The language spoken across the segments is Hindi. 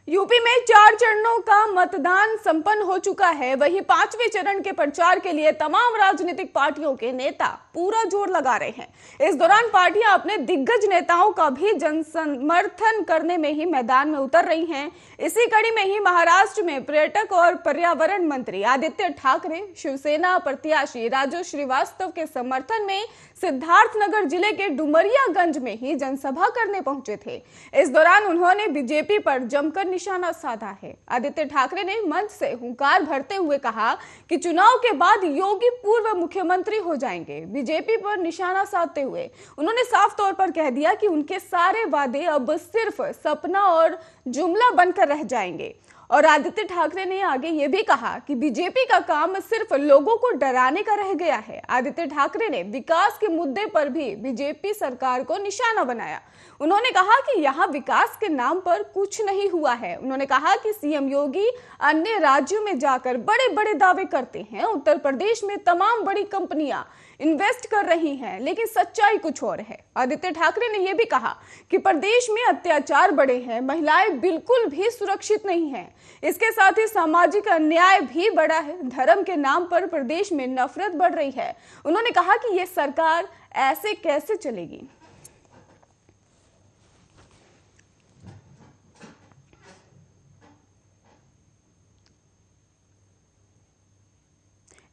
यूपी में 4 चरणों का मतदान संपन्न हो चुका है। वहीं 5वें चरण के प्रचार के लिए तमाम राजनीतिक पार्टियों के नेता पूरा जोर लगा रहे हैं। इस दौरान पार्टियां अपने दिग्गज नेताओं का भी जनसमर्थन करने में ही मैदान में उतर रही हैं। इसी कड़ी में ही महाराष्ट्र में पर्यटक और पर्यावरण मंत्री आदित्य ठाकरे शिवसेना प्रत्याशी राजू श्रीवास्तव के समर्थन में सिद्धार्थनगर जिले के डुमरियागंज में ही जनसभा करने पहुंचे थे। इस दौरान उन्होंने बीजेपी पर जमकर निशाना साधा है। आदित्य ठाकरे ने मंच से हुंकार भरते हुए कहा कि चुनाव के बाद योगी पूर्व मुख्यमंत्री हो जाएंगे। बीजेपी पर निशाना साधते हुए उन्होंने साफ तौर पर कह दिया कि उनके सारे वादे अब सिर्फ सपना और जुमला बनकर रह जाएंगे। और आदित्य ठाकरे ने आगे ये भी कहा कि बीजेपी का काम सिर्फ लोगों को डराने का रह गया है। आदित्य ठाकरे ने विकास के मुद्दे पर भी बीजेपी सरकार को निशाना बनाया। उन्होंने कहा कि यहाँ विकास के नाम पर कुछ नहीं हुआ है। उन्होंने कहा कि सीएम योगी अन्य राज्यों में जाकर बड़े बड़े दावे करते हैं। उत्तर प्रदेश में तमाम बड़ी कंपनियां इन्वेस्ट कर रही हैं, लेकिन सच्चाई कुछ और है। आदित्य ठाकरे ने यह भी कहा कि प्रदेश में अत्याचार बढ़े हैं, महिलाएं बिल्कुल भी सुरक्षित नहीं हैं। इसके साथ ही सामाजिक अन्याय भी बढ़ा है। धर्म के नाम पर प्रदेश में नफरत बढ़ रही है। उन्होंने कहा कि यह सरकार ऐसे कैसे चलेगी।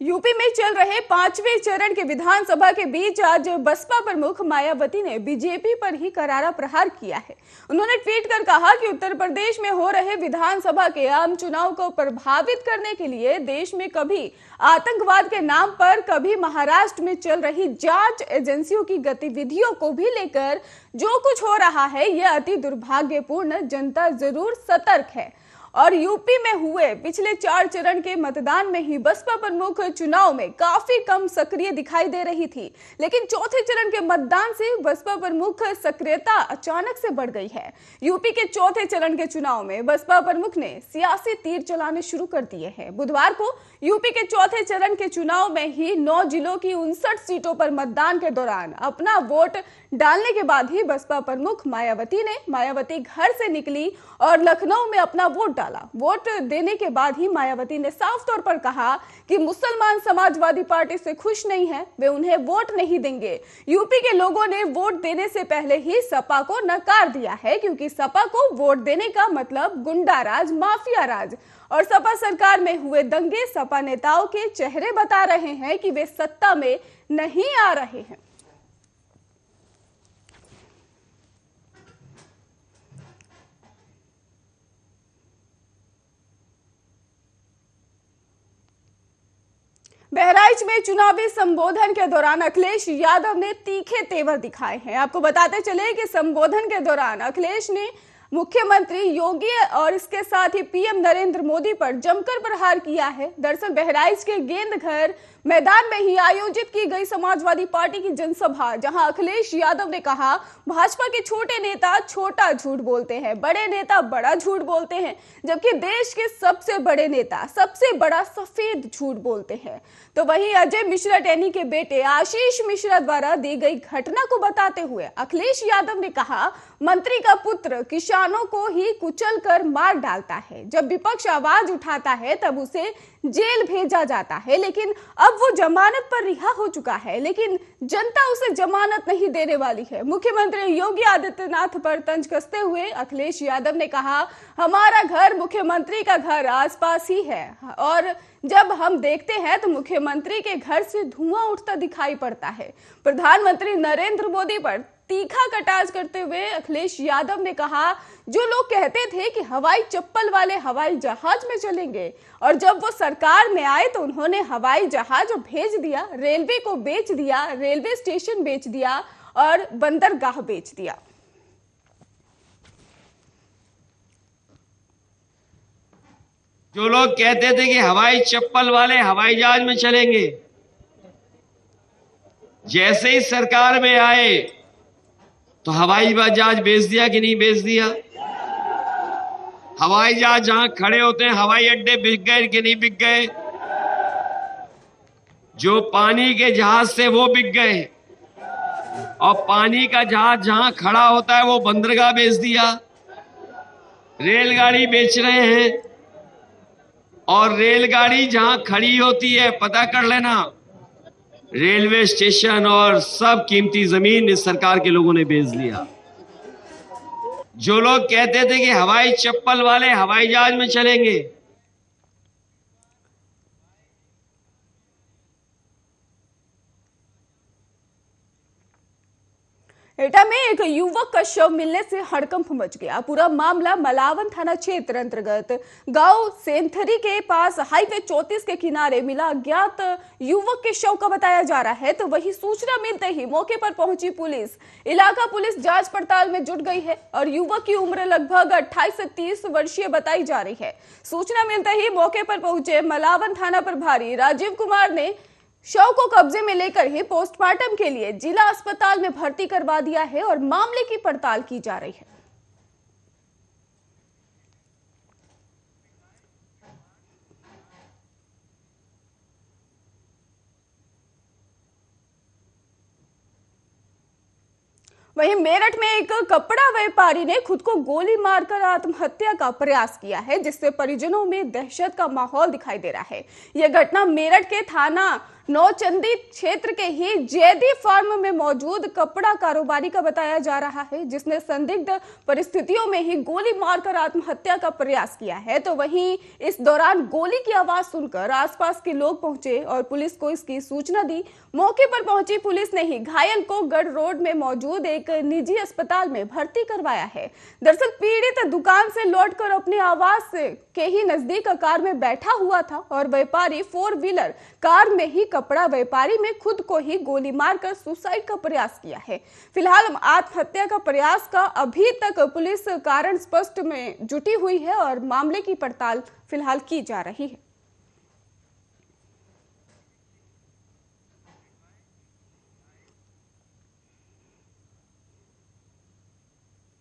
यूपी में चल रहे 5वें चरण के विधानसभा के बीच आज बसपा प्रमुख मायावती ने बीजेपी पर ही करारा प्रहार किया है। उन्होंने ट्वीट कर कहा कि उत्तर प्रदेश में हो रहे विधानसभा के आम चुनाव को प्रभावित करने के लिए देश में कभी आतंकवाद के नाम पर, कभी महाराष्ट्र में चल रही जांच एजेंसियों की गतिविधियों को भी लेकर जो कुछ हो रहा है यह अति दुर्भाग्यपूर्ण। जनता जरूर सतर्क है। और यूपी में हुए पिछले 4 चरण के मतदान में ही बसपा प्रमुख चुनाव में काफी कम सक्रिय दिखाई दे रही थी, लेकिन चौथे चरण के मतदान से बसपा प्रमुख सक्रियता अचानक से बढ़ गई है। यूपी के चौथे चरण के चुनाव में बसपा प्रमुख ने सियासी तीर चलाने शुरू कर दिए हैं। बुधवार को यूपी के चौथे चरण के चुनाव में ही 9 जिलों की 59 सीटों पर मतदान के दौरान अपना वोट डालने के बाद ही बसपा प्रमुख मायावती घर से निकली और लखनऊ में अपना वोट डाला। वोट देने के बाद ही मायावती ने साफ तौर पर कहा कि मुसलमान समाजवादी पार्टी से खुश नहीं है, वे उन्हें वोट नहीं देंगे। यूपी के लोगों ने वोट देने से पहले ही सपा को नकार दिया है, क्योंकि सपा को वोट देने का मतलब गुंडा राज, माफिया राज और सपा सरकार में हुए दंगे सपा नेताओं के चेहरे बता रहे हैं कि वे सत्ता में नहीं आ रहे हैं। बहराइच में चुनावी संबोधन के दौरान अखिलेश यादव ने तीखे तेवर दिखाए हैं। आपको बताते चले कि संबोधन के दौरान अखिलेश ने मुख्यमंत्री योगी और इसके साथ ही पीएम नरेंद्र मोदी पर जमकर प्रहार किया है। दरअसल बहराइच के गेंदघर मैदान में ही आयोजित की गई समाजवादी पार्टी की जनसभा, जहां अखिलेश यादव ने कहा भाजपा के छोटे नेता छोटा झूठ बोलते हैं, बड़े नेता बड़ा झूठ बोलते हैं, जबकि देश के सबसे बड़े नेता सबसे बड़ा सफेद झूठ बोलते हैं। तो वहीं अजय मिश्रा टैनी के बेटे आशीष मिश्रा द्वारा दी गई घटना को बताते हुए अखिलेश यादव ने कहा मंत्री का पुत्र किसानों को ही कुचल कर मार डालता है। जब विपक्ष आवाज उठाता है तब उसे जेल भेजा जाता है, लेकिन अब वो जमानत पर रिहा हो चुका है, लेकिन जनता उसे जमानत नहीं देने वाली है। मुख्यमंत्री योगी आदित्यनाथ पर तंज कसते हुए अखिलेश यादव ने कहा हमारा घर मुख्यमंत्री का घर आसपास ही है, और जब हम देखते हैं तो मुख्यमंत्री के घर से धुआं उठता दिखाई पड़ता है। प्रधानमंत्री नरेंद्र मोदी पर तीखा कटाक्ष करते हुए अखिलेश यादव ने कहा जो लोग कहते थे कि हवाई चप्पल वाले हवाई जहाज में चलेंगे, और जब वो सरकार में आए तो उन्होंने हवाई जहाज भेज दिया, रेलवे को बेच दिया, रेलवे स्टेशन बेच दिया और बंदरगाह बेच दिया। जो लोग कहते थे कि हवाई चप्पल वाले हवाई जहाज में चलेंगे, जैसे ही सरकार में आए तो हवाई जहाज बेच दिया कि नहीं बेच दिया? हवाई जहाज जहां खड़े होते हैं हवाई अड्डे बिक गए कि नहीं बिक गए? जो पानी के जहाज थे वो बिक गए, और पानी का जहाज जहां खड़ा होता है वो बंदरगाह बेच दिया। रेलगाड़ी बेच रहे हैं, और रेलगाड़ी जहां खड़ी होती है पता कर लेना, रेलवे स्टेशन और सब कीमती जमीन इस सरकार के लोगों ने बेच दिया। जो लोग कहते थे कि हवाई चप्पल वाले हवाई जहाज में चलेंगे, एटा में एक युवक का शव मिलने से हड़कंप मच गया। पूरा मामला मलावन थाना क्षेत्र अंतर्गत गांव सेंथरी के पास हाईवे 34 के किनारे मिला अज्ञात युवक के शव का बताया जा रहा है। तो वही सूचना मिलते ही मौके पर पहुंची पुलिस, इलाका पुलिस जांच पड़ताल में जुट गई है और युवक की उम्र लगभग 28 से 30 वर्षीय बताई जा रही है। सूचना मिलते ही मौके पर पहुंचे मलावन थाना प्रभारी राजीव कुमार ने शव को कब्जे में लेकर ही पोस्टमार्टम के लिए जिला अस्पताल में भर्ती करवा दिया है और मामले की पड़ताल की जा रही है। वहीं मेरठ में एक कपड़ा व्यापारी ने खुद को गोली मारकर आत्महत्या का प्रयास किया है, जिससे परिजनों में दहशत का माहौल दिखाई दे रहा है। यह घटना मेरठ के थाना नौचंदी क्षेत्र के ही जैदी फार्म में मौजूद कपड़ा कारोबारी का बताया जा रहा है, जिसने संदिग्ध परिस्थितियों में ही गोली मारकर आत्महत्या का प्रयास किया है। तो वहीं इस दौरान गोली की आवाज सुनकर आसपास के लोग पहुंचे और पुलिस को इसकी सूचना दी। मौके पर पहुंची पुलिस ने ही घायल को गढ़ रोड में मौजूद एक निजी अस्पताल में भर्ती करवाया है। दरअसल पीड़ित दुकान से लौटकर अपने आवास के ही नजदीक कार में बैठा हुआ था और व्यापारी 4 व्हीलर कार में ही कपड़ा व्यापारी में खुद को ही गोली मारकर सुसाइड का प्रयास किया है। फिलहाल आत्महत्या का प्रयास का अभी तक पुलिस कारण स्पष्ट में जुटी हुई है और मामले की पड़ताल फिलहाल की जा रही है।